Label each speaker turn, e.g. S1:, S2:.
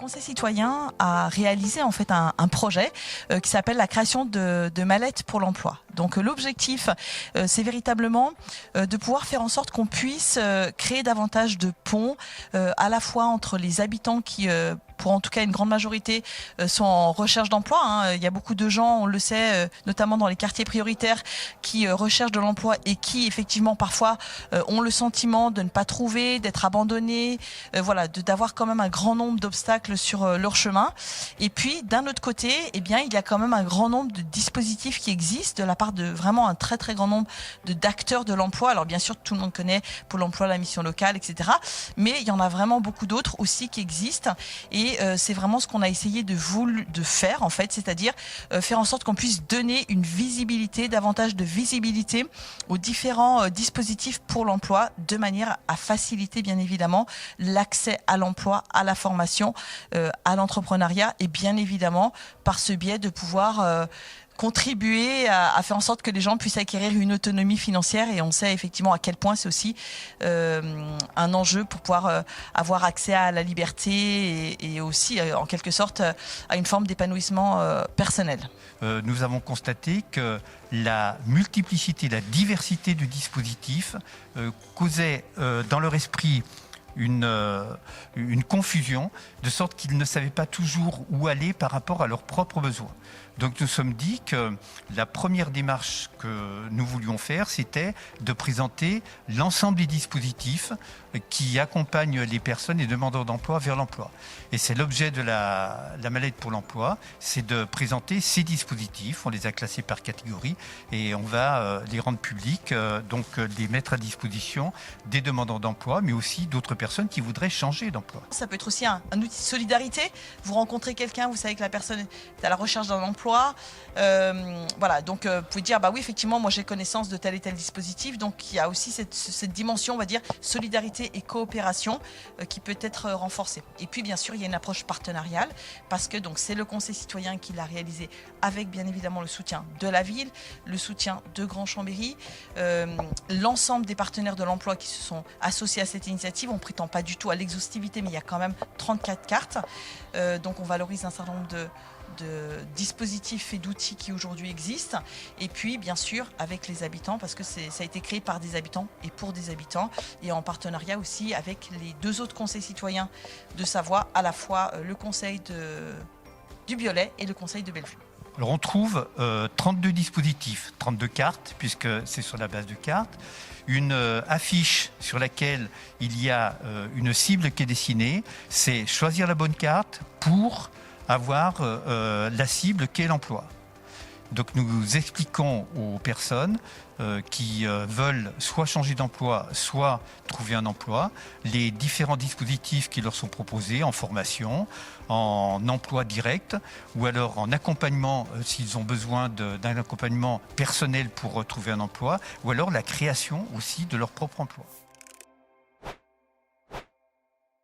S1: Conseil citoyen a réalisé en fait un projet qui s'appelle la création de mallettes pour l'emploi. Donc l'objectif, c'est véritablement de pouvoir faire en sorte qu'on puisse créer davantage de ponts à la fois entre les habitants qui pour en tout cas une grande majorité, sont en recherche d'emploi. Hein. Il y a beaucoup de gens, on le sait, notamment dans les quartiers prioritaires, qui recherchent de l'emploi et qui, effectivement, parfois, ont le sentiment de ne pas trouver, d'être abandonnés, voilà, d'avoir quand même un grand nombre d'obstacles sur leur chemin. Et puis, d'un autre côté, eh bien, il y a quand même un grand nombre de dispositifs qui existent de la part de vraiment un très très grand nombre d'acteurs de l'emploi. Alors, bien sûr, tout le monde connaît Pôle emploi, la mission locale, etc. Mais il y en a vraiment beaucoup d'autres aussi qui existent. Et c'est vraiment ce qu'on a essayé de faire en fait, c'est-à-dire faire en sorte qu'on puisse donner une visibilité, davantage de visibilité aux différents dispositifs pour l'emploi, de manière à faciliter bien évidemment l'accès à l'emploi, à la formation, à l'entrepreneuriat et bien évidemment par ce biais de pouvoir contribuer à faire en sorte que les gens puissent acquérir une autonomie financière, et on sait effectivement à quel point c'est aussi un enjeu pour pouvoir avoir accès à la liberté et aussi en quelque sorte à une forme d'épanouissement personnel.
S2: Nous avons constaté que la multiplicité, la diversité du dispositif causait dans leur esprit une confusion, de sorte qu'ils ne savaient pas toujours où aller par rapport à leurs propres besoins. Donc nous sommes dit que la première démarche que nous voulions faire, c'était de présenter l'ensemble des dispositifs qui accompagnent les personnes et demandeurs d'emploi vers l'emploi. Et c'est l'objet de la mallette pour l'emploi, c'est de présenter ces dispositifs. On les a classés par catégorie et on va les rendre publics, donc les mettre à disposition des demandeurs d'emploi, mais aussi d'autres personnes qui voudraient changer d'emploi.
S1: Ça peut être aussi un outil de solidarité. Vous rencontrez quelqu'un, vous savez que la personne est à la recherche d'un emploi. Voilà, donc vous pouvez dire, bah oui, effectivement, moi j'ai connaissance de tel et tel dispositif. Donc il y a aussi cette dimension, on va dire, solidarité et coopération qui peut être renforcée. Et puis bien sûr, il y a une approche partenariale parce que donc c'est le Conseil citoyen qui l'a réalisé avec bien évidemment le soutien de la ville, le soutien de Grand Chambéry, l'ensemble des partenaires de l'emploi qui se sont associés à cette initiative. On prétend pas du tout à l'exhaustivité, mais il y a quand même 34 cartes. Donc on valorise un certain nombre de dispositifs et d'outils qui aujourd'hui existent, et puis bien sûr avec les habitants, parce que ça a été créé par des habitants et pour des habitants, et en partenariat aussi avec les deux autres conseils citoyens de Savoie, à la fois le conseil du Biolay et le conseil de Bellevue.
S2: Alors on trouve 32 dispositifs, 32 cartes, puisque c'est sur la base de cartes, une affiche sur laquelle il y a une cible qui est dessinée, c'est choisir la bonne carte pour avoir la cible qu'est l'emploi. Donc nous expliquons aux personnes qui veulent soit changer d'emploi, soit trouver un emploi, les différents dispositifs qui leur sont proposés en formation, en emploi direct, ou alors en accompagnement s'ils ont besoin d'un accompagnement personnel pour trouver un emploi, ou alors la création aussi de leur propre emploi.